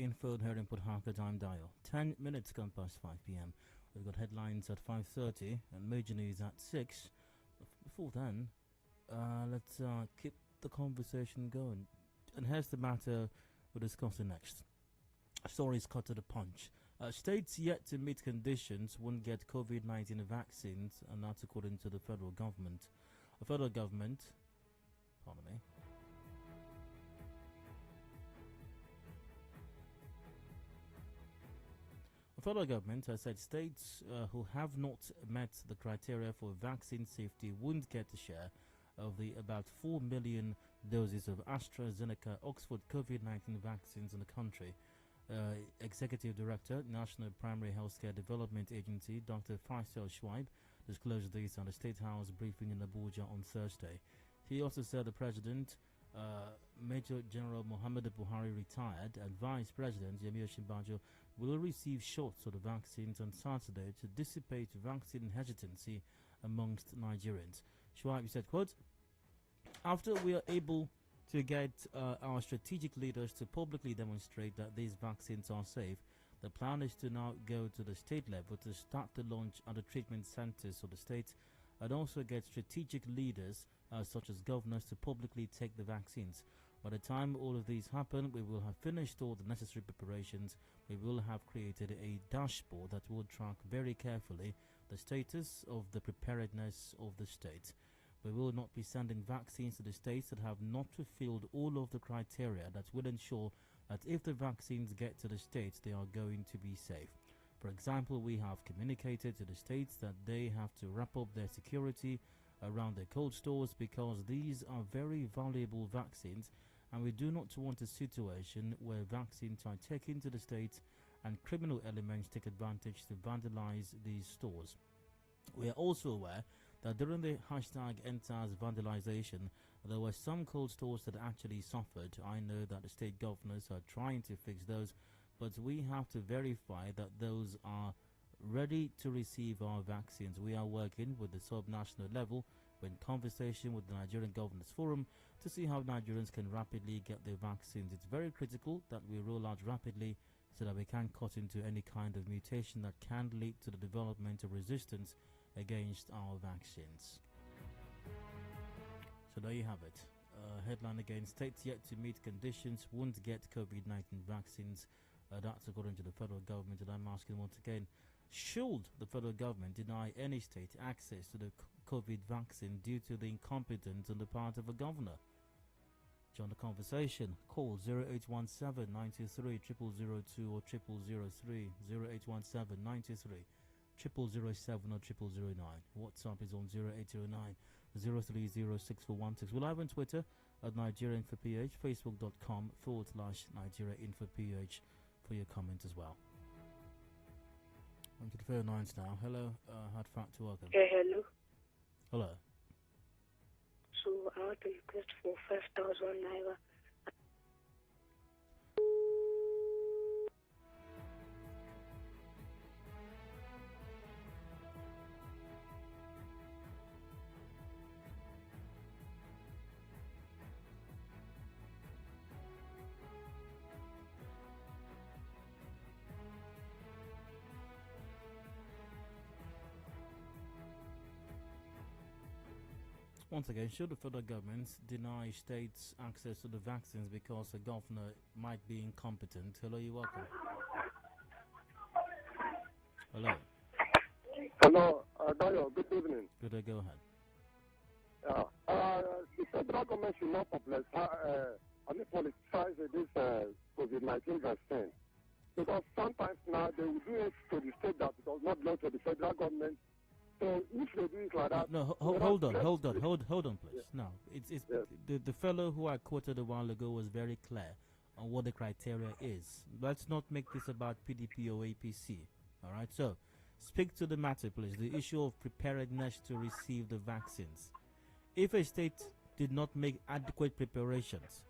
info here in Port Harcourt. I'm Dial. 10 minutes gone past 5 p.m. We've got headlines at 5:30 and major news at 6. Before then, let's keep the conversation going. And here's the matter we're discussing next. Stories cut to the punch. States yet to meet conditions won't get COVID-19 vaccines, and that's according to the federal government. The federal government has said states who have not met the criteria for vaccine safety won't get a share of the about 4 million doses of AstraZeneca Oxford COVID-19 vaccines in the country. Executive Director, National Primary Healthcare Development Agency, Dr. Faisal Schweib, disclosed this on the State House briefing in Abuja on Thursday. He also said the President, Major General Muhammadu Buhari retired, and Vice President Yemi Osinbajo will receive shots of the vaccines on Saturday to dissipate vaccine hesitancy amongst Nigerians. Schweib said, quote, "After we are able to get our strategic leaders to publicly demonstrate that these vaccines are safe, the plan is to now go to the state level to start the launch at the treatment centers of the states and also get strategic leaders such as governors to publicly take the vaccines. By the time all of these happen, we will have finished all the necessary preparations. We will have created a dashboard that will track very carefully the status of the preparedness of the state. We will not be sending vaccines to the states that have not fulfilled all of the criteria that will ensure that if the vaccines get to the states, they are going to be safe. For example, we have communicated to the states that they have to wrap up their security around their cold stores because these are very valuable vaccines, and we do not want a situation where vaccines are taken to the states and criminal elements take advantage to vandalize these stores. We are also aware that during the #enters vandalization, there were some cold stores that actually suffered. I know that the state governors are trying to fix those, but we have to verify that those are ready to receive our vaccines. We are working with the subnational level in conversation with the Nigerian Governors Forum to see how Nigerians can rapidly get their vaccines. It's very critical that we roll out rapidly so that we can cut into any kind of mutation that can lead to the development of resistance against our vaccines." So there you have it. Headline again: states yet to meet conditions won't get COVID-19 vaccines. That's according to the federal government. And I'm asking once again, should the federal government deny any state access to the COVID vaccine due to the incompetence on the part of a governor? Join the conversation. Call 0817 93 0002 or 0003, 0817 93 0007 or 0009. WhatsApp is on 0809 0306416. We're live on Twitter at NigeriaInfoPH, Facebook.com/NigeriaInfoPH for your comments as well. On to the phone lines now. Hello, hard fact to welcome. Hello. Hello. So I want to request for 5,000 naira. Once again, should the federal government deny states access to the vaccines because the governor might be incompetent? Hello, you're welcome. Hello. Hello, Dayo, good evening. Good day, go ahead. The federal government should not politicize this COVID-19 vaccine. Because sometimes now they will do it to the state that it does not belong to the federal government. So if they do it like that... No, hold on, please. Yeah. No, it's yes. The fellow who I quoted a while ago was very clear on what the criteria is. Let's not make this about PDP or APC. All right, so speak to the matter, please. The issue of preparedness to receive the vaccines. If a state did not make adequate preparations,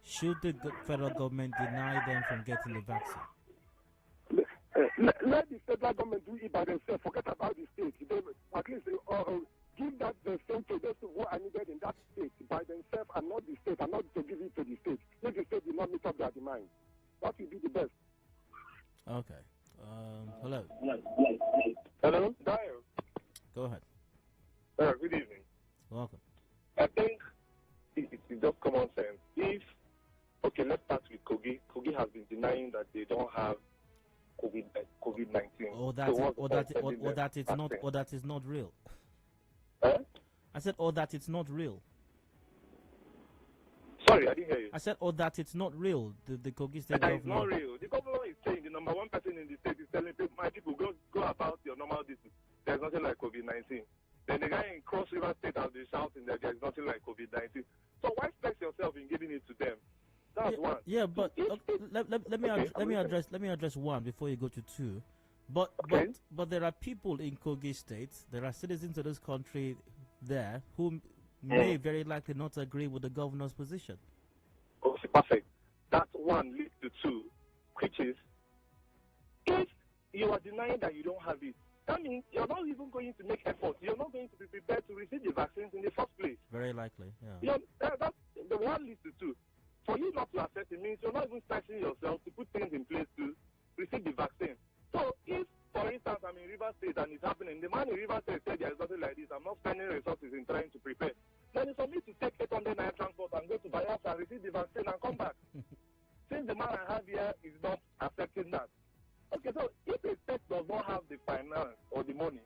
should the federal government deny them from getting the vaccine? Let the federal government do it by themselves. Forget about the state. They, at least give that the state to those who are needed in that state by themselves, and not the state, and not to give it to the state. If the state did not meet up their demand. That will be the best. Okay. Hello. Hello, Dio. Go ahead. Good evening. Welcome. I think it's just common sense. Let's start with Kogi. Kogi has been denying that they don't have COVID-19. Or that is not real. Huh? I said, or that it's not real. Sorry, I didn't hear you. I said, or that it's not real. The Kogi State That is governor. not real. The governor is saying the number one person in the state is telling people, my people, go about your normal business. There's nothing like COVID-19. Then the guy in Cross River State has been shouting that there's nothing like COVID-19. So why stress yourself in giving it to them? That's one. Yeah, but let me address one before you go to two. But there are people in Kogi State, there are citizens of this country there who may very likely not agree with the governor's position. Okay, perfect. That one leads to two, which is if you are denying that you don't have it, that means you're not even going to make effort. You're not going to be prepared to receive the vaccines in the first place. Very likely, yeah. That's the one leads to two. For you not to accept it means you're not even stressing yourself to put things in place to receive the vaccine. So if, for instance, I'm in River State and it's happening, the man in River State said there is nothing like this, I'm not spending resources in trying to prepare. Then it's for me to take 800 naira transport and go to Bayelsa and receive the vaccine and come back. Since the man I have here is not accepting that. Okay, so if a state does not have the finance or the money,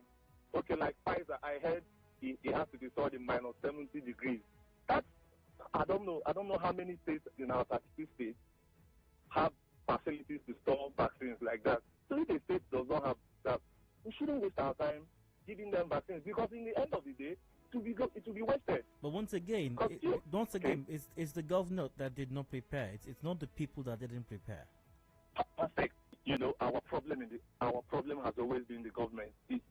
okay, like Pfizer, I heard he has to be stored in minus 70 degrees. That's, I don't know how many states in our 32 states have facilities to store vaccines like that. So if a state does not have that, we shouldn't waste our time giving them vaccines because in the end of the day, it will be wasted. But once again, it's the governor that did not prepare. It's not the people that didn't prepare. Perfect. You know, our problem has always been the government. It's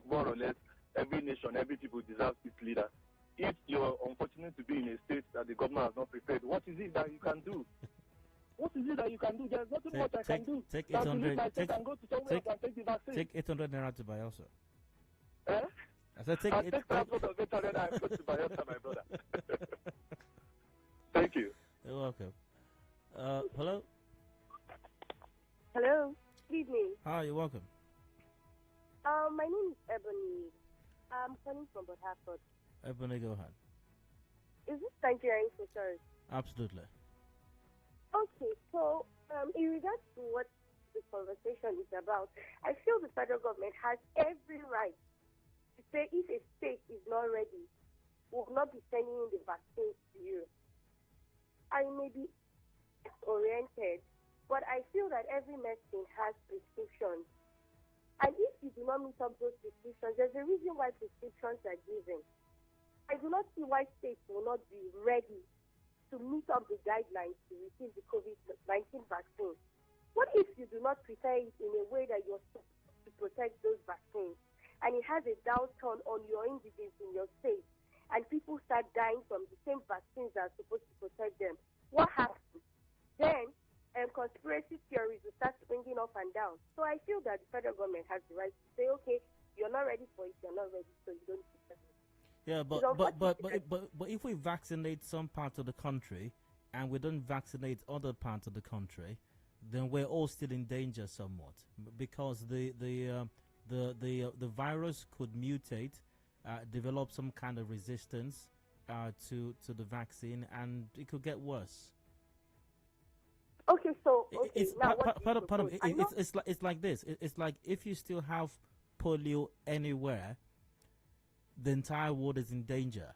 more or less every nation, every people deserves its leader. If you're unfortunate to be in a state that the government has not prepared, what is it that you can do? What is it that you can do? There's nothing much I can do. Take 800. Take 800 naira to Bayelsa. Eh? I said I'll take transport of 800 naira to Bayelsa, my brother. Thank you. You're welcome. Hello. Hello. Good evening. Hi, you're welcome. My name is Ebony. I'm calling from Port Harcourt. Ebony, go ahead. Is this Nigerian for service? Absolutely. Okay, so in regards to what this conversation is about, I feel the federal government has every right to say if a state is not ready, will not be sending in the vaccines to you. I may be oriented, but I feel that every medicine has prescriptions. And if you do not meet up those prescriptions, there's a reason why prescriptions are given. I do not see why states will not be ready to meet up the guidelines to receive the COVID-19 vaccine. What if you do not prepare it in a way that you're supposed to protect those vaccines, and it has a downturn on your indigents in your state, and people start dying from the same vaccines that are supposed to protect them? What happens? Then conspiracy theories will start springing up and down. So I feel that the federal government has the right to say, okay, you're not ready for it, you're not ready, so you don't protect it. Yeah, but if we vaccinate some parts of the country and we don't vaccinate other parts of the country, then we're all still in danger somewhat, because the virus could mutate, develop some kind of resistance to the vaccine, and it could get worse. Okay, so it's like this. It's like if you still have polio anywhere, the entire world is in danger,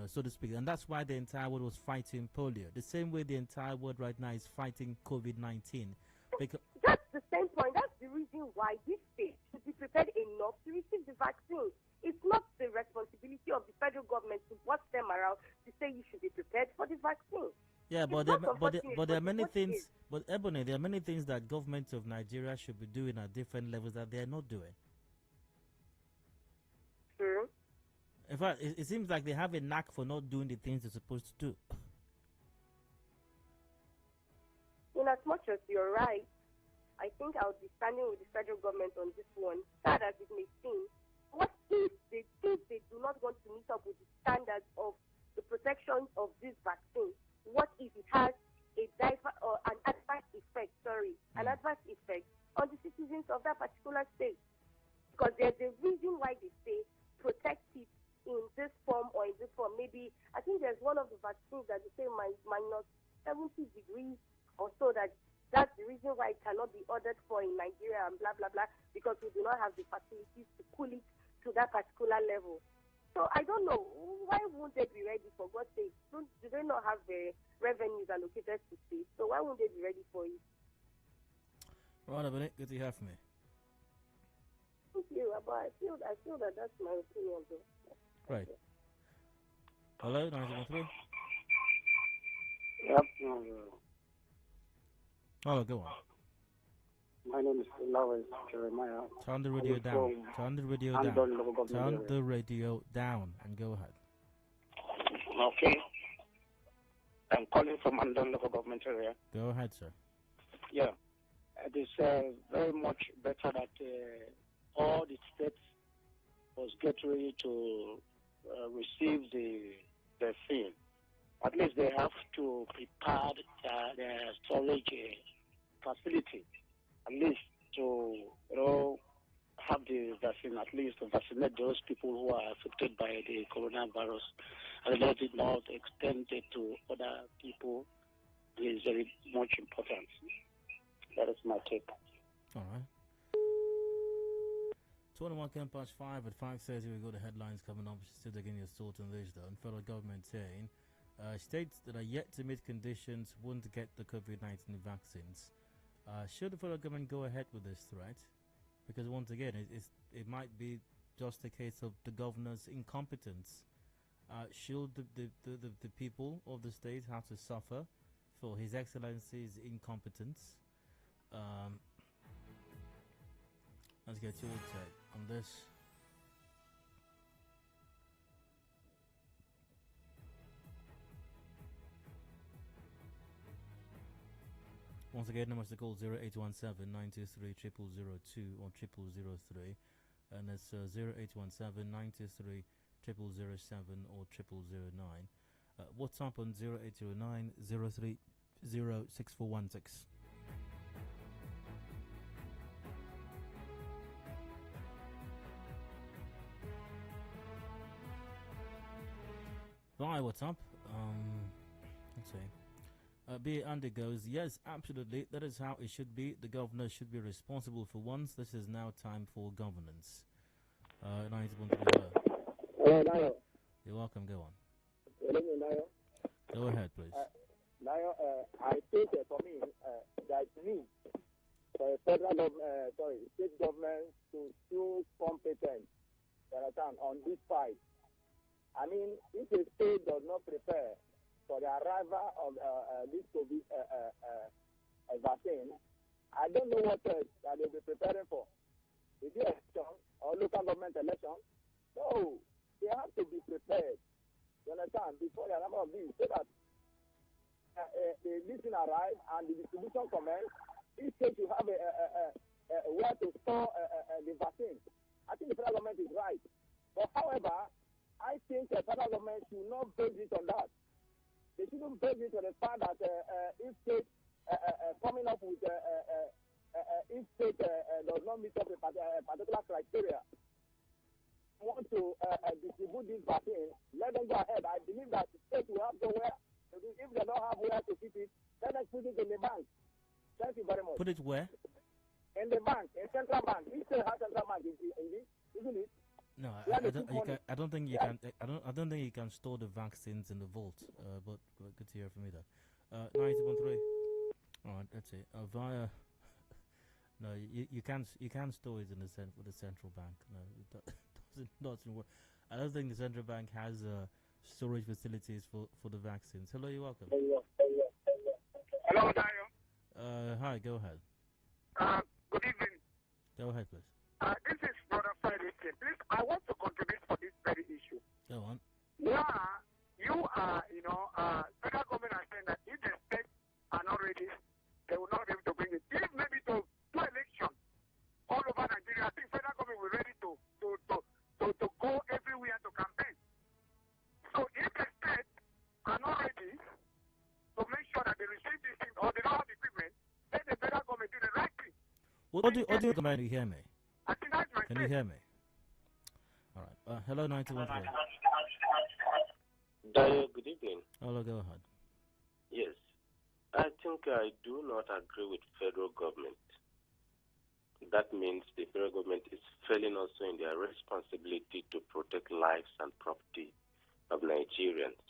so to speak. And that's why the entire world was fighting polio. The same way the entire world right now is fighting COVID-19. Because that's the same point. That's the reason why this state should be prepared enough to receive the vaccine. It's not the responsibility of the federal government to boss them around to say you should be prepared for the vaccine. Yeah, but there are many things. But Ebony, there are many things that government of Nigeria should be doing at different levels that they are not doing. True. In fact, it seems like they have a knack for not doing the things they're supposed to do. In as much as you're right, I think I'll be standing with the federal government on this one. Sad as it may seem, what if they do not want to meet up with the standards of the protections of this vaccine? What if it has an adverse effect, an adverse effect on the citizens of that particular state. Because there's a reason why they say protect it in this form or in this form. Maybe, I think there's one of the vaccines that they say minus 70 degrees or so, that's the reason why it cannot be ordered for in Nigeria and blah, blah, blah, because we do not have the facilities to cool it to that particular level. So I don't know. Why won't they be ready, for God's sake? Do they not have the revenues allocated to states? So why won't they be ready for it? Right, Abene, good to hear from you. Thank you, but I feel that that's my opinion, though. Right. Hello, 913. Yep. Hello, go on. My name is Lawrence Jeremiah. Turn the radio down. Turn the radio down. Turn the radio down and go ahead. Okay. I'm calling from Andon local government area. Go ahead, sir. Yeah. It is very much better that all the states was get ready to receive the vaccine. At least they have to prepare their storage facility, at least to have the vaccine, at least to vaccinate those people who are affected by the coronavirus, and let it not extend it to other people. It is very much important. That is my take. All right. 21 past 5 at 5:30. We got the headlines coming up. Still taking your thoughts on this, though. And federal government saying states that are yet to meet conditions won't get the COVID-19 vaccines. Should the federal government go ahead with this threat? Because once again, it might be just a case of the governor's incompetence. Should the people of the state have to suffer for His Excellency's incompetence? Let's get your take on this. Once again, numbers to call 0817 923 0002 or 0003, and it's 0817 923 0007 or 0009. WhatsApp on 0809 030 6416. Hi, what's up? Let's see. B. Andy goes, yes, absolutely. That is how it should be. The governor should be responsible for once. This is now time for governance. Hello, Nayo. You're welcome. Go on. Nayo. Go ahead, please. Nayo, I think for me, there's need for a federal state government to choose competent on this side. I mean, if a state does not prepare for the arrival of this COVID vaccine, I don't know what else that they'll be preparing for. Is it election or local government election? No, they have to be prepared. You understand? Before the arrival of this, so that the listing arrive and the distribution commence, each state will have where to store the vaccine. I think the federal government is right. But however, I think the federal government should not base it on that. They shouldn't base it on the fact that each state coming up with each state does not meet up a particular criteria. Want to distribute this vaccine, let them go ahead. I believe that the state will have somewhere. If they don't have where to keep it, let us put it in the bank. Thank you very much. Put it where? In the bank, in central bank. Each state has central bank, isn't it? No, I don't think you can. I don't think you can store the vaccines in the vault. But good to hear from you though. 9013. All right, that's it. Via. No, you can't store it in the with the central bank. No, it doesn't work. I don't think the central bank has storage facilities for the vaccines. Hello, you're welcome. Hello, Dayo. Hi, go ahead. Good evening. Go ahead, please. This is Brother Friday. Please, I want to contribute for this very issue. Go on. Yeah, you are, federal government are saying that if the states are not ready, they will not be able to bring it. If maybe to election all over Nigeria, I think federal government will be ready to go everywhere to campaign. So if the states are not ready to make sure that they receive this Can you hear me? I think that's my Can you hear me? All right. Hello, 91. Dayo, good evening. Hello, go ahead. Yes, I think I do not agree with federal government. That means the federal government is failing also in their responsibility to protect lives and property of Nigerians.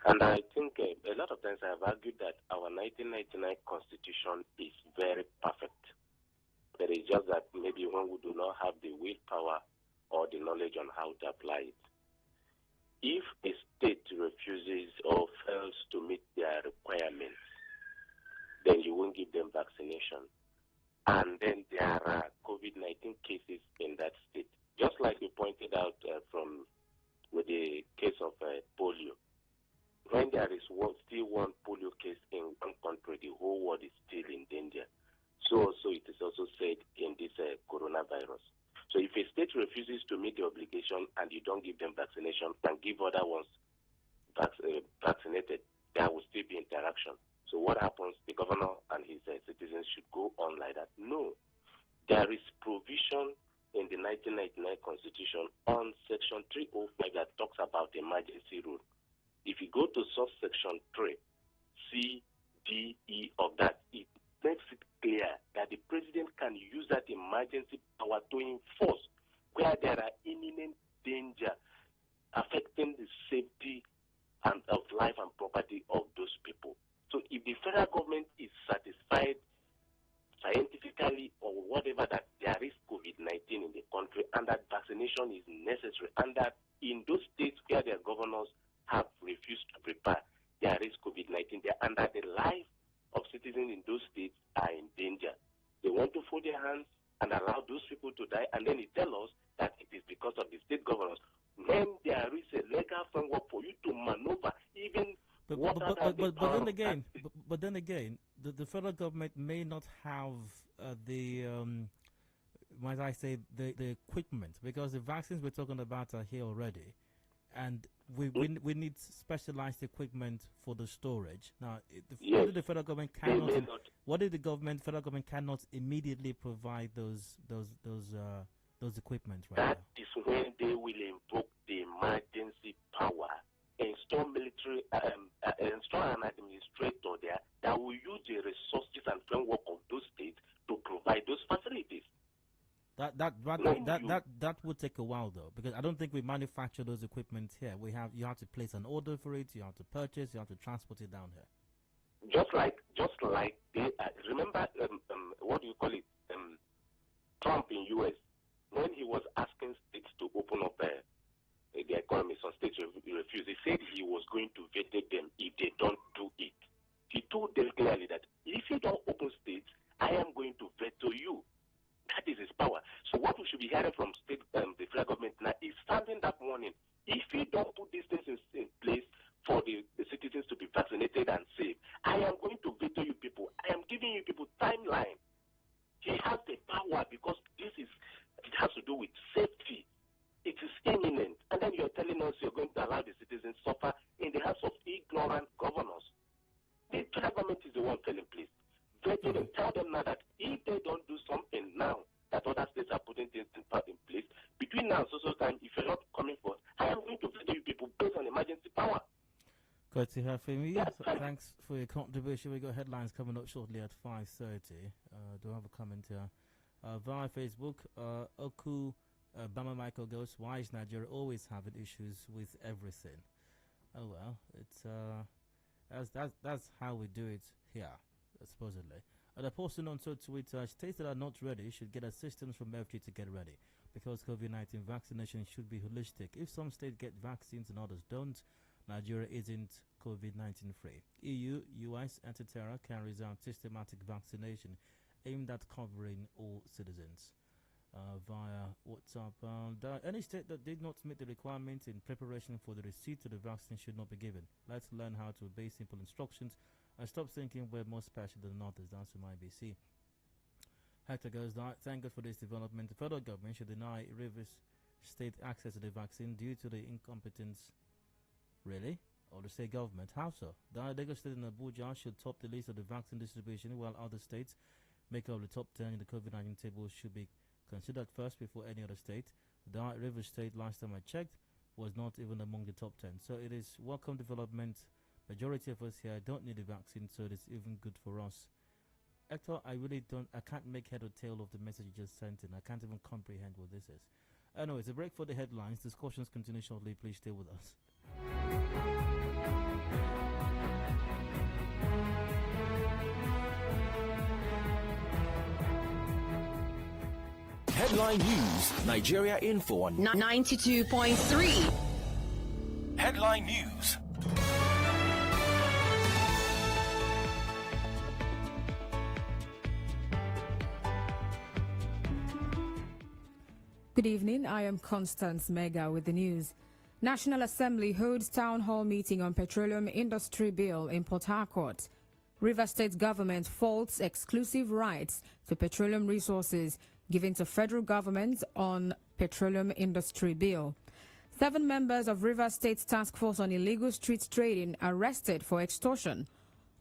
And I think a lot of times I have argued that our 1999 constitution is very perfect. But it's just that maybe when we do not have the willpower or the knowledge on how to apply it. If a state refuses or fails to meet their requirements, then you won't give them vaccination. And then there are COVID-19 cases in that state. Just like you pointed out with the case of polio. When there is still one polio case in one country, the whole world is still in danger. So it is also said in this coronavirus. So if a state refuses to meet the obligation and you don't give them vaccination and give other ones vaccinated, there will still be interaction. So what happens? The governor and his citizens should go on like that? No. There is provision in the 1999 Constitution on Section 305 that talks about emergency rule. If you go to subsection 3, C, D, E of that, it makes it clear that the president can use that emergency power to enforce where there are imminent danger affecting the safety and of life and property of those people. So if the federal government is satisfied scientifically or whatever that there is COVID-19 in the country and that vaccination is necessary and that in those states where their governors have refused to prepare, there is COVID-19 there and that the life of citizens in those states are in danger. They want to fold their hands and allow those people to die, and then they tell us that it is because of the state governors. When there is a legal framework for you to maneuver, even but then again, the federal government may not have might I say, the equipment, because the vaccines we're talking about are here already, and we need specialized equipment for the storage. Now, what if the federal government cannot? What if the federal government cannot immediately provide those equipment right now? That is when they will invoke the emergency power, install military, install an administrator there that will use the resources and framework of those states to provide those facilities. That would take a while though, because I don't think we manufacture those equipment here. You have to place an order for it, you have to purchase, you have to transport it down here. Just like they remember what do you call it? Trump in U.S. when he was asking states to open up the economy, some states refused. He said he was going to veto them if they don't do it. He told them clearly that if you don't open states, I am going to veto you. That is his power. So what we should be hearing from the federal government now is sounding that warning. If you don't put these things in place for the citizens to be vaccinated and safe, I am going to veto you people. I am giving you people timeline. He has the power because it has to do with safety. It is imminent. And then you're telling us you're going to allow the citizens suffer in the hands of ignorant governors. The federal government is the one telling place. Veto them, tell them now that if they don't do something now that other states are putting things in place, between now and so time, if you're not coming forth, I am going to veto you people based on emergency power. Good to hear from you. Thanks for your contribution. We've got headlines coming up shortly at 5:30. Do I have a comment here? Via Facebook, Oku Bama Michael goes, why is Nigeria always having issues with everything? Oh well, it's that's how we do it here, supposedly. The person on Twitter, states that are not ready should get assistance from FG to get ready, because COVID-19 vaccination should be holistic. If some states get vaccines and others don't, Nigeria isn't COVID-19 free. EU, US, etc. carries out systematic vaccination aimed at covering all citizens. Via WhatsApp, any state that did not meet the requirements in preparation for the receipt of the vaccine should not be given. Let's learn how to obey simple instructions and stop thinking we're more special than others. That's from IBC. Hector goes, thank God for this development. The federal government should deny Rivers State access to the vaccine due to the incompetence. Really? Or the state government? How so? The Lagos State and Abuja should top the list of the vaccine distribution, while other states maker of the top 10 in the COVID-19 table should be considered first before any other state. The River State, last time I checked, was not even among the top 10. So it is welcome development. Majority of us here don't need a vaccine, so it is even good for us. Hector, I can't make head or tail of the message you just sent in. I can't even comprehend what this is. Anyway, it's a break for the headlines. Discussions continue shortly. Please stay with us. Headline News, Nigeria Info on 92.3. Headline News. Good evening, I am Constance Mega with the news. National Assembly holds town hall meeting on petroleum industry bill in Port Harcourt. River State government faults exclusive rights to petroleum resources given to federal government on petroleum industry bill. 7 members of River State Task Force on Illegal Street Trading arrested for extortion.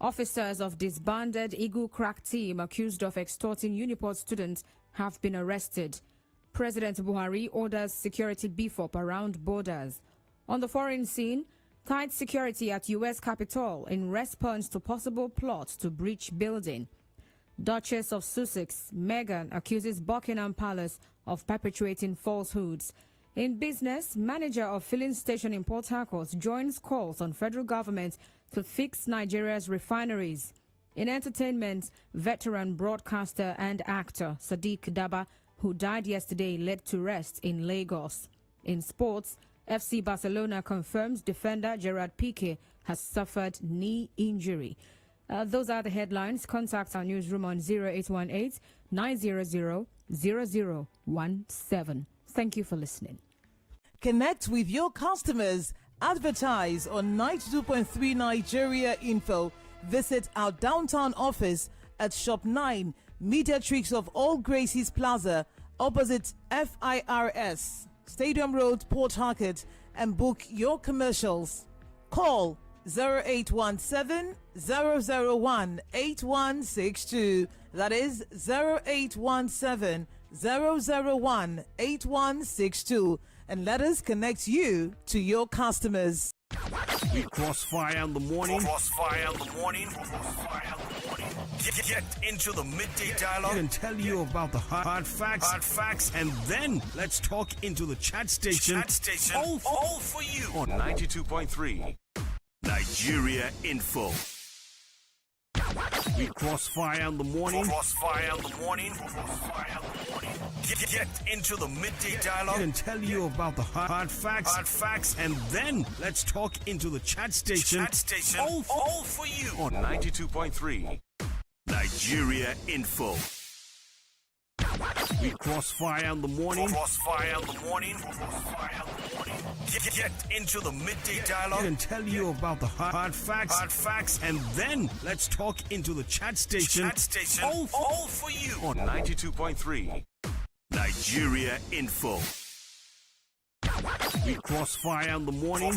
Officers of disbanded Eagle Crack team accused of extorting Uniport students have been arrested. President Buhari orders security beef up around borders. On the foreign scene, tight security at U.S. Capitol in response to possible plot to breach building. Duchess of Sussex, Meghan, accuses Buckingham Palace of perpetuating falsehoods. In business, manager of filling station in Port Harcourt joins calls on federal government to fix Nigeria's refineries. In entertainment, veteran broadcaster and actor Sadiq Daba, who died yesterday, laid to rest in Lagos. In sports, FC Barcelona confirms defender Gerard Piqué has suffered knee injury. Those are the headlines. Contact our newsroom on 0818-900-0017. Thank you for listening. Connect with your customers. Advertise on 92.3 Nigeria Info. Visit our downtown office at Shop 9, Mediatrix of All Gracies Plaza, opposite FIRS, Stadium Road, Port Harcourt, and book your commercials. Call 0817-001-8162. That is 0817-001-8162. And let us connect you to your customers. We crossfire in the morning. Get into the midday dialogue and tell you about the hard facts, and then let's talk into the chat station. All for you on 92.3 Nigeria Info. We crossfire in the morning. Get into the midday dialogue and tell you about the hard facts, and then let's talk into the chat station. All for you on 92.3 Nigeria Info. We crossfire in the morning. Get into the midday dialogue and tell you about the hard facts, and then let's talk into the chat station. All for you on 92.3 Nigeria Info. We crossfire in the morning.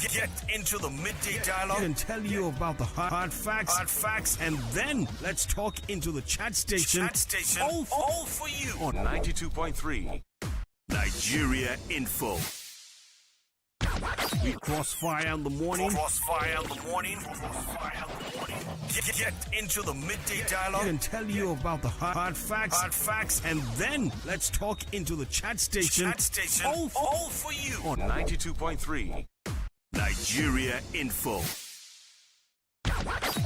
Get into the midday dialogue and tell you about the hard facts, and then let's talk into the chat station. All for you on 92.3 Nigeria Info. We crossfire in the morning. Get into the midday dialogue and tell you about the hard facts, and then let's talk into the chat station. All for you on 92.3 Nigeria Info.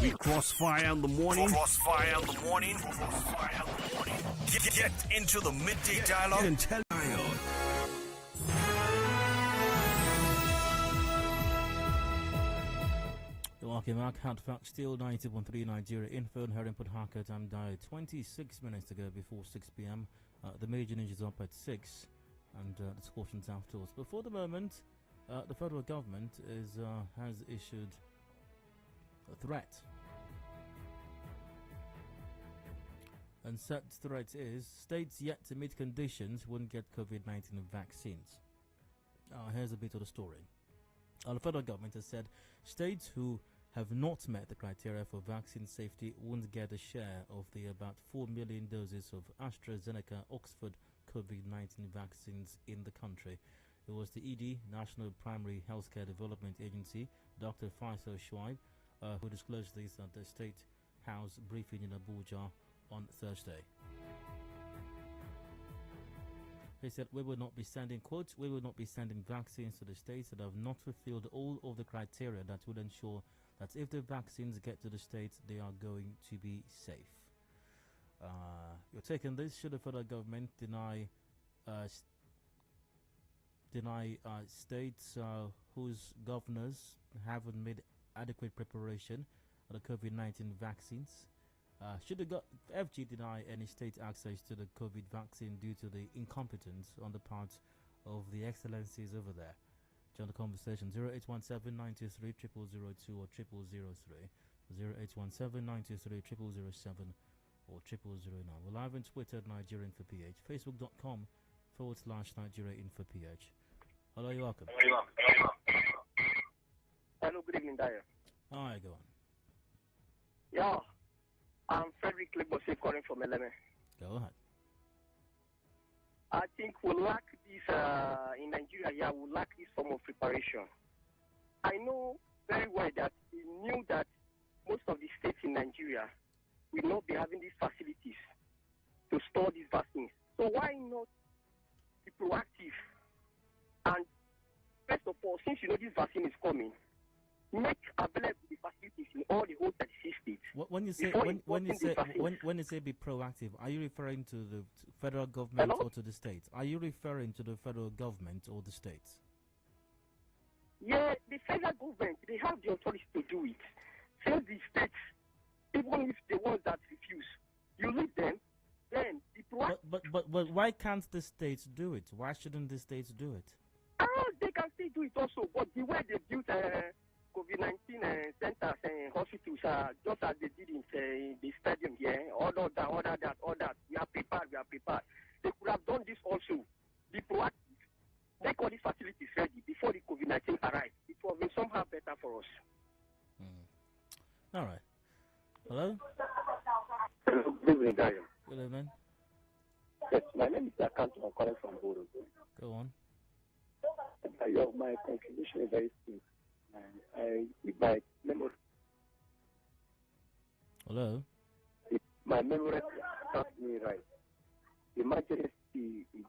We crossfire in the morning. Get into the midday dialogue and tell Welcome back. Hard Facts still 90.3 Nigeria Info and here in Port Harcourt. I'm died 26 minutes to go before 6 p.m. The major news is up at 6 and discussions afterwards. But for the moment, the federal government has issued a threat. And said threat is states yet to meet conditions won't get COVID-19 vaccines. Here's a bit of the story. The federal government has said states who have not met the criteria for vaccine safety won't get a share of the about 4 million doses of AstraZeneca Oxford COVID-19 vaccines in the country. It was the ED, National Primary Healthcare Development Agency, Dr. Faisal Shuaib, who disclosed this at the State House briefing in Abuja on Thursday. He said, we will not be sending, quote, we will not be sending vaccines to the states that have not fulfilled all of the criteria that will ensure that if the vaccines get to the states, they are going to be safe. You're taking this, should the federal government deny states whose governors haven't made adequate preparation for the COVID-19 vaccines? Should the FG deny any state access to the COVID vaccine due to the incompetence on the part of the excellencies over there? Join the conversation 0817-923-0002 or 0003, 0817-923-0007 or 0009. We're live on Twitter at Nigeria Info PH, facebook.com/Nigeria Info PH. Hello, you're welcome. Hello, good evening, Dyer. Hi, go on. Yeah, I'm Frederick Lebose calling from Eleme. Go ahead. I think we lack this, in Nigeria, we lack this form of preparation. I know very well that we knew that most of the states in Nigeria will not be having these facilities to store these vaccines. So why not be proactive? And first of all, since you know this vaccine is coming, make available the facilities in all the whole 36 states. When you say when you say be proactive, are you referring to the federal government or to the states? Are you referring to the federal government or the states? Yeah, the federal government, they have the authority to do it. Since the states, even if the ones that refuse, you leave them, then the proactive. But why can't the states do it? Why shouldn't the states do it? They can still do it also, but the way they built COVID-19 centers and hospitals, just as they did in the stadium here, all that. We are prepared. They could have done this also. Be proactive. Make all these facilities ready before the COVID-19 arrives. It will be somehow better for us. All right. Hello? Hello, good evening, Daniel. Good evening. Yes, my name is Akanto. I'm calling from Bodo. Go on. My contribution is very simple. If my memory. Hello? If my memory serves me right, emergency is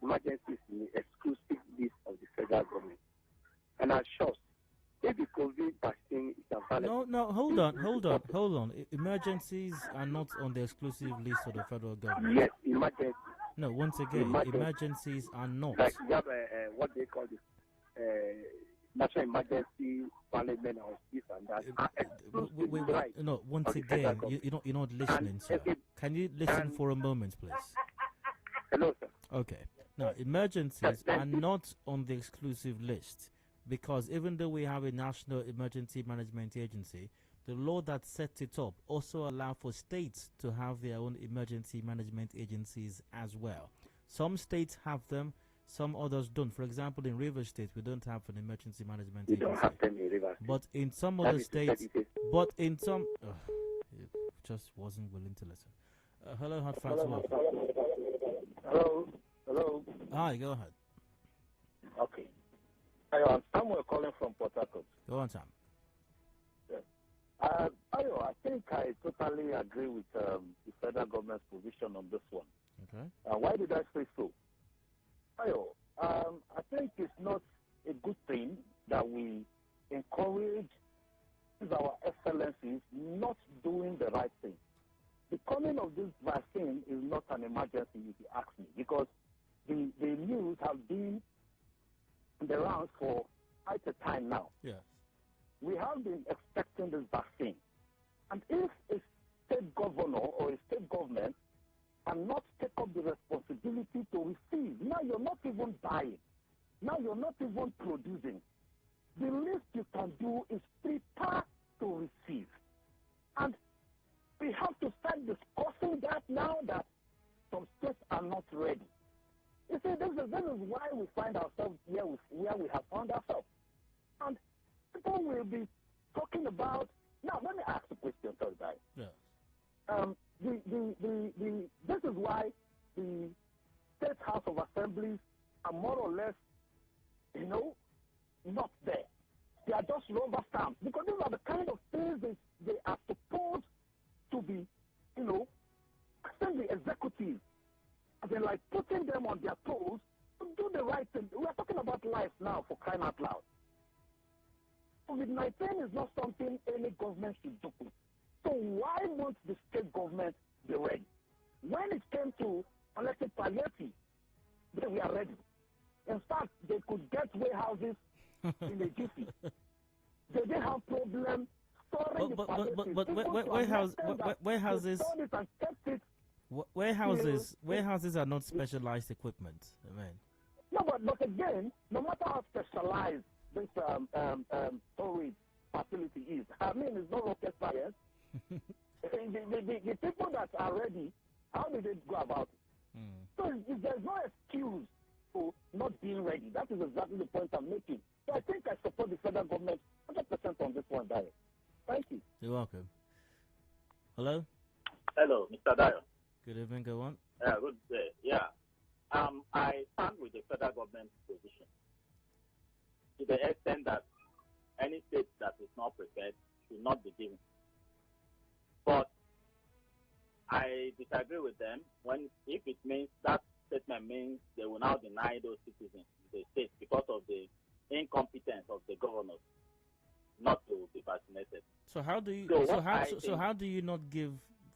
the exclusive list of the federal government. And I'm sure if the COVID vaccine is available. No, hold on. Emergencies are not on the exclusive list of the federal government. Yes, emergency. No, once again, emergencies are not. Like you have what they call this national emergency parliament or this and that. Right. No, once again, you're not listening, sir. Can you listen for a moment, please? Hello, sir. Okay. Now, emergencies are not on the exclusive list because even though we have a national emergency management agency, the law that sets it up also allows for states to have their own emergency management agencies as well. Some states have them, some others don't. For example, in Rivers State, we don't have an emergency management agency. We don't have them in Rivers State. But in some other states, it just wasn't willing to listen. Hello, Hot Facts. Hello. Hi, go ahead. Okay. I'm Samuel calling from Port Harcourt. Go on, Sam. Yes. I think I totally agree with the federal government's position on this one. Okay. Why did I say so? I think it's not a good thing that we encourage our excellencies not doing the right thing. The coming of this vaccine is not an emergency, if you ask me, because the news have been in the rounds for quite a time now. Yes. We have been expecting this vaccine. And if a state governor or a state government cannot take up the responsibility to receive, now you're not even buying, now you're not even producing, the least you can do is prepare to receive. And we have to start discussing that now that some states are not ready. You see, this is why we find ourselves where we have found ourselves. And people will be talking about Now, let me ask a question, sorry, guys. Yeah. This is why the State House of Assemblies are more or less, not there. They are just rubber stamps because these are the kind of things they are supposed to be, assembly executives. And they're like putting them on their toes to do the right thing. We are talking about life now, for crying out loud. COVID-19 is not something any government should do. So why won't the state government be ready? When it came to elected palliative, they were ready. In fact, they could get warehouses in a jiffy. They didn't have problem storing the warehouses are not specialized equipment. I mean. No, but again, no matter how specialized this storage facility is, I mean, it's not rocket science. the people that are ready, how did they go about it? So there's no excuse for not being ready. That is exactly the point I'm making. So I think I support the federal government 100% on this one, Dayo. Thank you. You're welcome. Hello? Hello, Mr. Dayo. Good evening, go on. Good day. Yeah. I stand with the federal government's position to the extent that any state that is not prepared should not be given. But I disagree with them if it means that statement means they will now deny those citizens the state because of the incompetence of the governors not to be vaccinated. So how do you how do you not give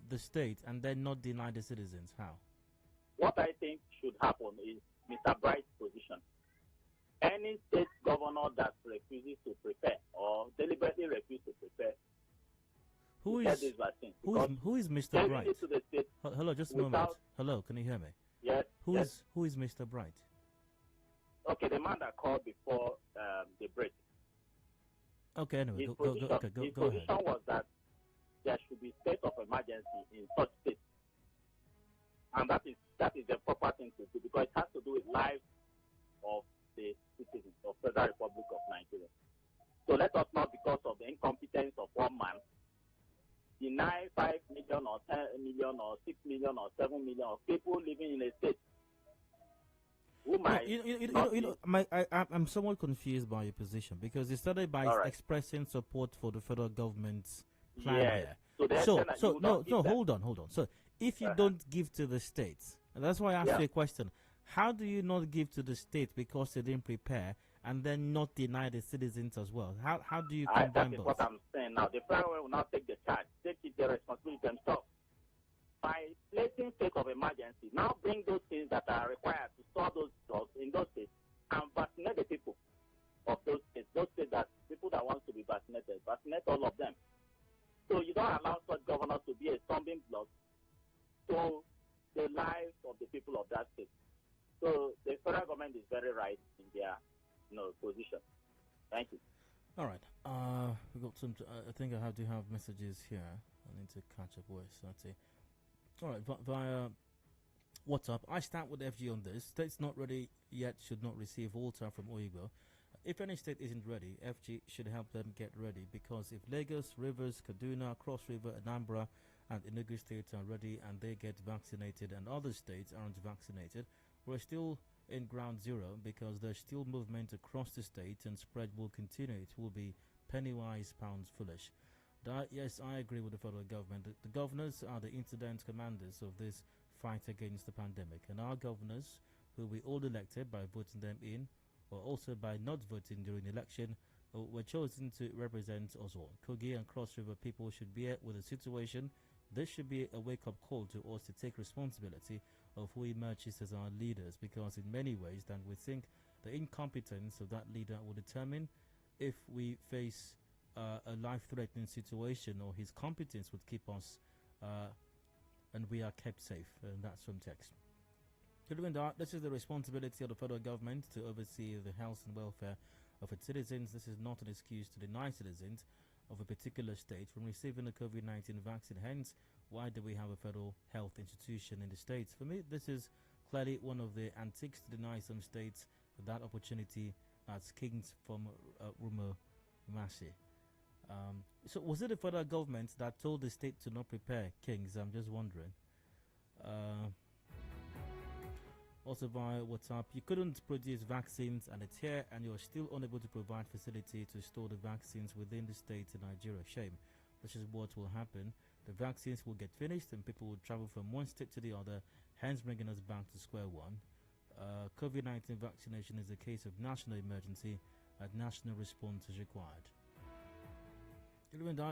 the state and then not deny the citizens? How? What I think should happen is Mr. Bright's position. Any state governor that refuses to prepare or deliberately refuses to prepare who is Mr. Bright? Hello, just a moment. Hello, can you hear me? Yes. Who is Mr. Bright? Okay, the man that called before the break. Okay, anyway, his go position ahead. was that there should be state of emergency in such states, and that is the proper thing to do because it has to do with lives of the citizens of Federal Republic of Nigeria. So let us not, because of the incompetence of one man, deny 5 million or 10 million or 6 million or 7 million of people living in a state. I'm somewhat confused by your position because you started by expressing support for the federal government's plan here. Hold on. So if you don't give to the states, and that's why I asked you a question, how do you not give to the states because they didn't prepare and then not deny the citizens as well? How do you combine that is both? what I'm saying now. The federal government will not take the charge, take the responsibility themselves. By placing state of emergency, now bring those things that are required to store those drugs in those states and vaccinate the people of those states that people that want to be vaccinated, vaccinate all of them. So you don't allow such governors to be a stumbling block to the lives of the people of that state. So the federal government is very right in their position. Thank you. All right. We got some. I think I have to have messages here. I need to catch up with. So let's see. All right, via WhatsApp. I start with FG on this. States not ready yet should not receive water from Oyibo. If any state isn't ready, FG should help them get ready because if Lagos, Rivers, Kaduna, Cross River, Anambra, and Enugu states are ready and they get vaccinated and other states aren't vaccinated, we're still in ground zero because there's still movement across the state and spread will continue. It will be penny wise, pounds foolish. Yes, I agree with the federal government. The governors are the incident commanders of this fight against the pandemic. And our governors, who we all elected by voting them in, or also by not voting during the election, were chosen to represent us all. Kogi and Cross River people should bear with the situation. This should be a wake-up call to us to take responsibility of who emerges as our leaders, because in many ways than we think, the incompetence of that leader will determine if we face a life-threatening situation, or his competence would keep us and we are kept safe. And that's from text. This is the responsibility of the federal government to oversee the health and welfare of its citizens. This is not an excuse to deny citizens of a particular state from receiving the COVID-19 vaccine. Hence, why do we have a federal health institution in the states? For me, this is clearly one of the antiques to deny some states that opportunity as Kings from Rumo Mashi. So was it the federal government that told the state to not prepare, Kings? I'm just wondering. Also via WhatsApp, you couldn't produce vaccines and it's here, and you're still unable to provide facility to store the vaccines within the state in Nigeria. Shame. This is what will happen. The vaccines will get finished and people will travel from one state to the other, hence bringing us back to square one. COVID-19 vaccination is a case of national emergency and national response is required.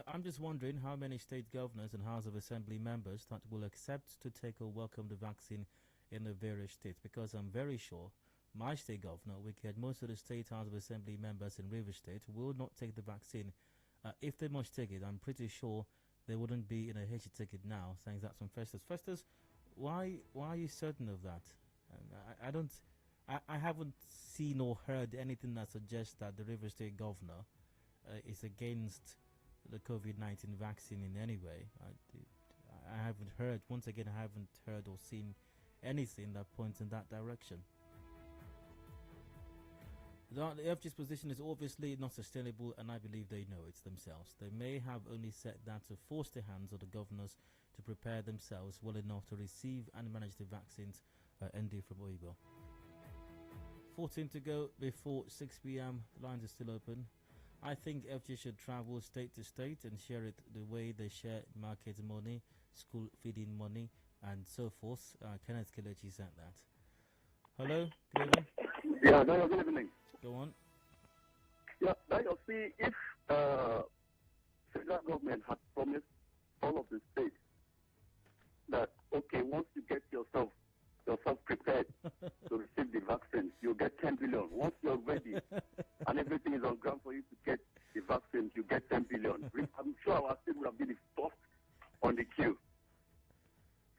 I'm just wondering how many state governors and House of Assembly members that will accept to take or welcome the vaccine in the various states, because I'm very sure my state governor, we get most of the state House of Assembly members in River State will not take the vaccine. If they must take it, I'm pretty sure they wouldn't be in a hurry to take it now. Thanks, that's from Festus. Festus, why are you certain of that? I haven't seen or heard anything that suggests that the River State governor is against the COVID-19 vaccine in any way. I haven't heard, once again, I haven't heard or seen anything that points in that direction. The FG's position is obviously not sustainable, and I believe they know it themselves. They may have only said that to force the hands of the governors to prepare themselves well enough to receive and manage the vaccines. ND from Oibo. 14 to go before 6 p.m. The lines are still open. I think FG should travel state to state and share it the way they share market money, school feeding money, and so forth. Kenneth Kelechi said that. Hello, good evening. Yeah, good evening. Go on. Yeah, you see, if federal government had promised all of the states that, okay, once you get yourself prepared to receive the vaccine, you'll get 10 billion. Once you're ready and everything is on ground for you to get the vaccine, you get 10 billion. I'm sure our state would have been the first on the queue.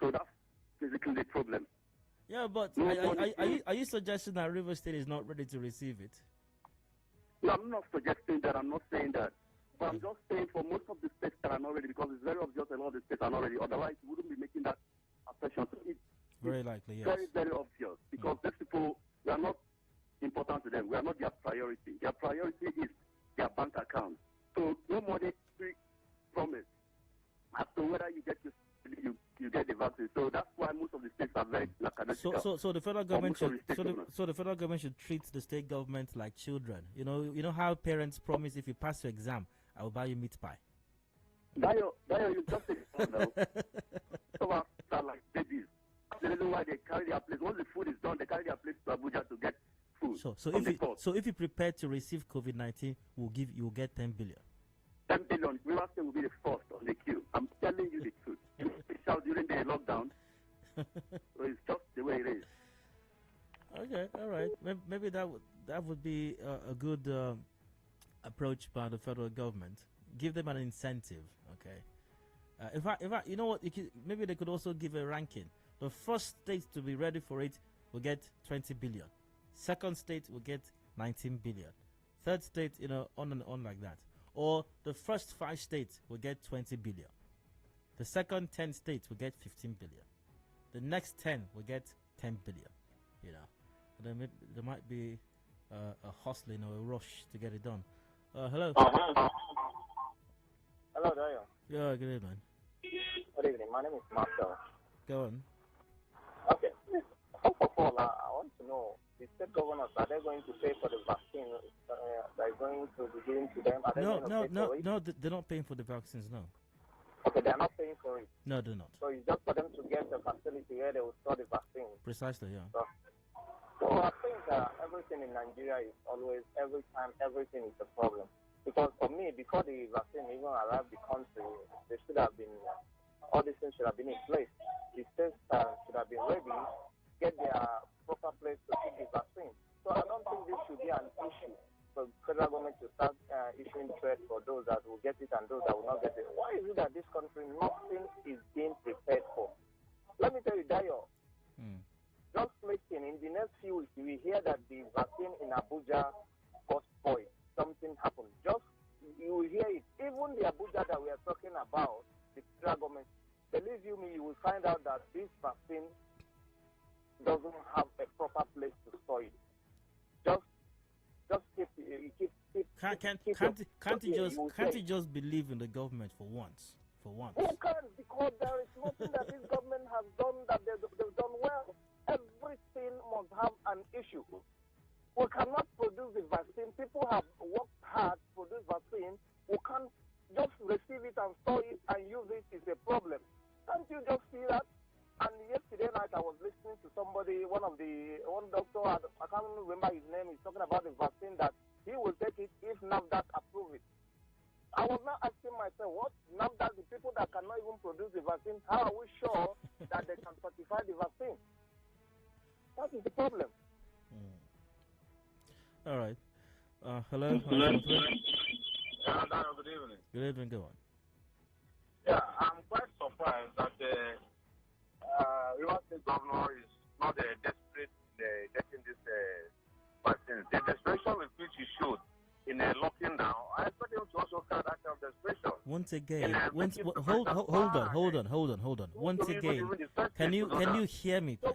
So that's basically the problem. Yeah, but are you suggesting that River State is not ready to receive it? No, I'm not suggesting that. I'm not saying that. But I'm just saying for most of the states that are not ready, because it's very obvious a lot of the states are not ready. Otherwise, we wouldn't be making that assertion. So it's very likely, yes. Very, very obvious, because these people, we are not important to them. We are not their priority. Their priority is their bank account. So no money promise as to whether you get you get the vaccine. So that's why most of the states are very lackadaisical. So the federal government the federal government should treat the state government like children. You know how parents promise, if you pass your exam, I will buy you meat pie. Dayo, you just say now. Some are like babies. The reason why they carry their plates. Once the food is done, they carry their plates to Abuja to get food. So if you prepare to receive COVID-19, you'll get 10 billion. 10 billion. We will be the first on the queue. I'm telling you the truth. It's out during the lockdown. So it's just the way it is. Okay, all right. Maybe that would be a good approach by the federal government. Give them an incentive. Okay. In fact, you know what? Maybe they could also give a ranking. The first state to be ready for it will get 20 billion. Second state will get 19 billion. Third state, on and on like that. Or the first 5 states will get 20 billion. The second 10 states will get 15 billion. The next 10 will get 10 billion. And then there might be a hustling or a rush to get it done. Hello. Hello, Dayo. Yeah, good evening. Good evening. My name is Marcel. Go on. Okay. First of all, I want to know, the state governors, are they going to pay for the vaccine that is going to be given to them? No, they're not paying for the vaccines, no. Okay, they're not paying for it? No, they're not. So it's just for them to get a facility where they will store the vaccine? Precisely, yeah. So I think everything in Nigeria is always, every time, everything is a problem. Because for me, before the vaccine even arrived the country, they should have been, all these things should have been in place. The states should have been ready, get their proper place to take the vaccine. So I don't think this should be an issue for the federal government to start issuing threats for those that will get it and those that will not get it. Why is it that this country, nothing is being prepared for? Let me tell you, Dayo, just listen, in the next few weeks, we hear that the vaccine in Abuja got spoiled. Something happened. Just, you will hear it. Even the Abuja that we are talking about, the federal government, believe you me, you will find out that this vaccine doesn't have a proper place to store it. Just keep Can't he just believe in the government for once? For once. Who can? Because there is nothing that this government has done that they've done well. Everything must have an issue. We cannot produce the vaccine. People have worked hard to produce vaccine. We can't just receive it and store it and use it is a problem. Can't you just see that? And yesterday night I was listening to somebody, one doctor, I can't remember his name, he's talking about the vaccine that he will take it if NAFDAC approve it. I was now asking myself, what NAFDAC, the people that cannot even produce the vaccine, how are we sure that they can certify the vaccine? That is the problem. All right. Hello? Good evening. Good evening, go on. Yeah, I'm quite surprised that the River State governor is not desperate in getting this vaccine. The desperation with which he showed in locking down, I expect him to also carry that kind of desperation. Once again, hold on. Once again, can you hear me, please?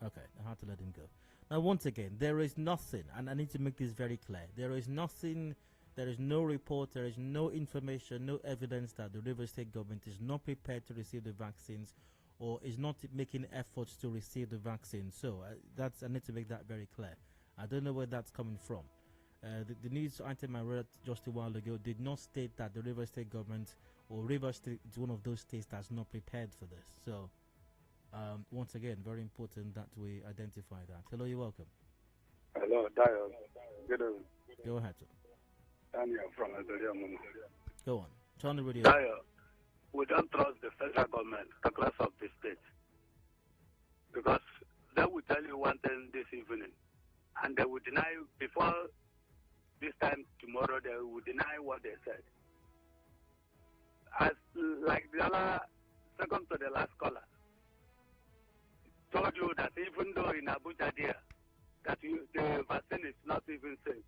Okay, I have to let him go. Now, once again, there is nothing, and I need to make this very clear. There is nothing, there is no report, there is no information, no evidence that the River State government is not prepared to receive the vaccines or is not making efforts to receive the vaccine. So I need to make that very clear. I don't know where that's coming from. The news item I read just a while ago did not state that the River State government or River State is one of those states that's not prepared for this. So, once again, very important that we identify that. Hello, you're welcome. Hello, Dayo. Good evening. Go ahead, sir. Daniel from Adedayo. Go on. Turn the radio. Dayo, we don't trust the federal government across of the state because they will tell you one thing this evening and they will deny before this time tomorrow. They will deny what they said. As like the other second to the last caller told you that even though in Abuja there that the vaccine is not even safe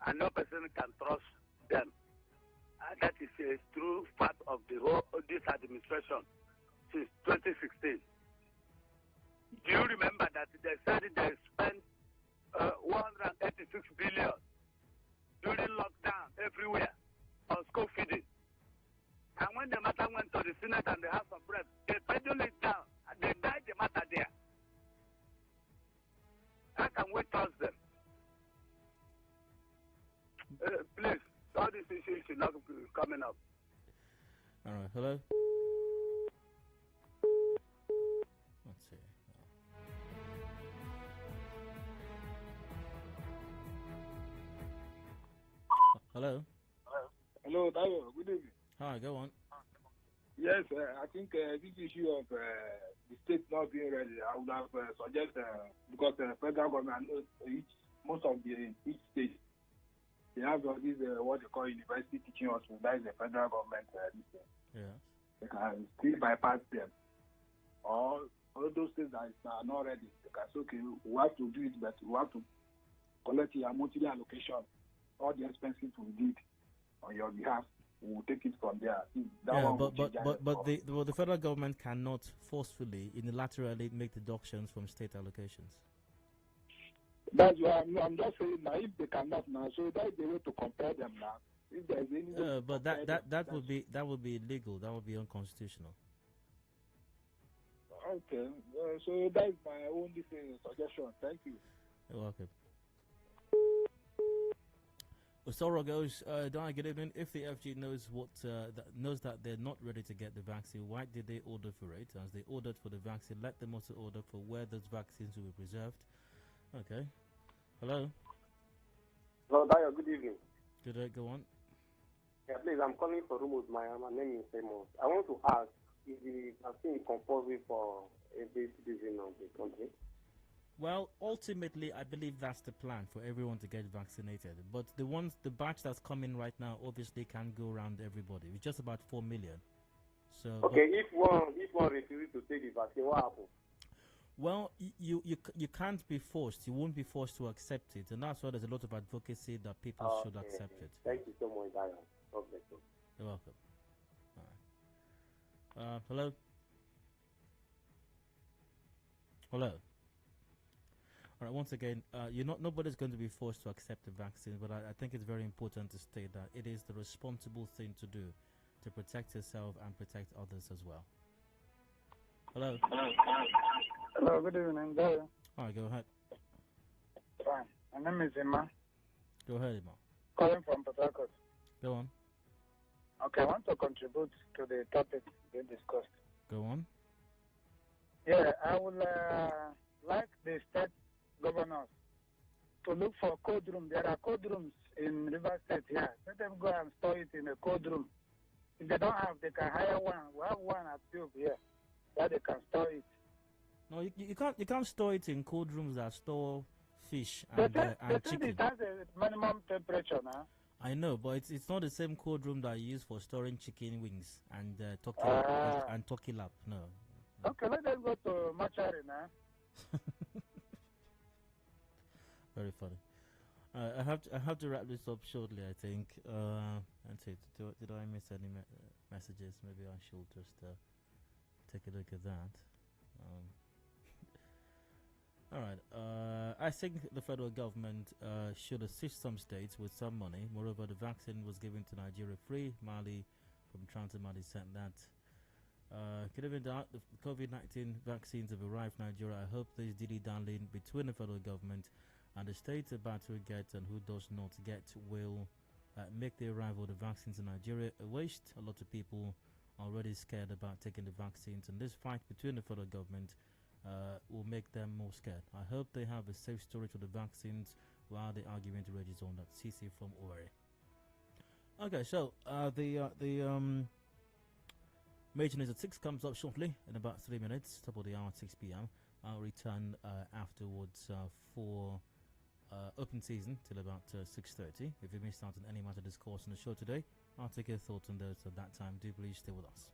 and no person can trust them. That is a true part of the whole this administration since 2016. Do you remember that they said they spent 186 billion during lockdown everywhere on school feeding? And when the matter went to the Senate and the House of Reps, they pedaled it down and they died the matter there. How can we trust them? Please, all these issues should not be coming up. All right, hello? Let's see. Hello? Hello, Dayo. Good evening. Hi, go on. Yes, I think this issue of the state not being ready, I would have suggested, because the federal government, most of each state, they have this, what they call university teaching hospital. That is the federal government. Yeah. They can still bypass them. All those states that are not ready, they can say, okay, we have to do it, but we have to collect your monthly allocation, all the expenses we did on your behalf. We'll take it from there. But the federal government cannot forcefully, unilaterally make deductions from state allocations. That's why I'm just saying now, if they cannot now, so that's the way to compare them now. If there's any but that would be illegal. That would be unconstitutional. Okay, so that's my only suggestion. Thank you. You're welcome. Osoro goes, good evening. If the FG knows that they're not ready to get the vaccine, why did they order for it? As they ordered for the vaccine, let them also order for where those vaccines will be preserved. Okay. Hello. Hello, Dayo. Good evening. Good day. Go on. Yeah, please. I'm calling for Rumors. My name is Amos. I want to ask if the vaccine is compulsory for every citizen of the country. Well, ultimately, I believe that's the plan for everyone to get vaccinated. But the batch that's coming right now, obviously can't go around everybody. It's just about 4 million. So okay, if one refuses to take the vaccine, what happens? Well, you can't be forced. You won't be forced to accept it, and that's why there's a lot of advocacy that people should accept it. Thank you so much, Diane. God bless you. You're welcome. All right. Hello. Hello. All right, once again, nobody's going to be forced to accept the vaccine, but I think it's very important to state that it is the responsible thing to do to protect yourself and protect others as well. Hello. Hello, good evening. All right, go ahead. Fine. My name is Emma. Go ahead, Emma. Calling from Port Harcourt. Go on. Okay, I want to contribute to the topic being discussed. Go on. Yeah, I would like the state governors to look for cold room. There are cold rooms in River State here. Let them go and store it in a cold room. If they don't have, they can hire one. We have one at Tube here that they can store it. No, you can't store it in cold rooms that store fish and chicken. It has a minimum temperature now. I know, but it's not the same cold room that you use for storing chicken wings and turkey lap. No. Okay, let them go to mortuary now. Very funny. I have to wrap this up shortly, I think. And see, did I miss any messages? Maybe I should just take a look at that. All right. I think the federal government should assist some states with some money. Moreover, the vaccine was given to Nigeria free. Mali, from Transit Mali, sent that. Could have been the COVID-19 vaccines have arrived in Nigeria. I hope this dilly-dallying between the federal government and the states about to get and who does not get will make the arrival of the vaccines in Nigeria a waste. A lot of people are already scared about taking the vaccines, and this fight between the federal government will make them more scared. I hope they have a safe storage of the vaccines while the argument rages on. That CC from Oweri. Okay, so the Major News at 6 comes up shortly in about 3 minutes, top of the hour at 6 p.m. I'll return afterwards for open season till about 6:30. If you missed out on any matter discourse on the show today, I'll take your thoughts on those at that time. Do please stay with us.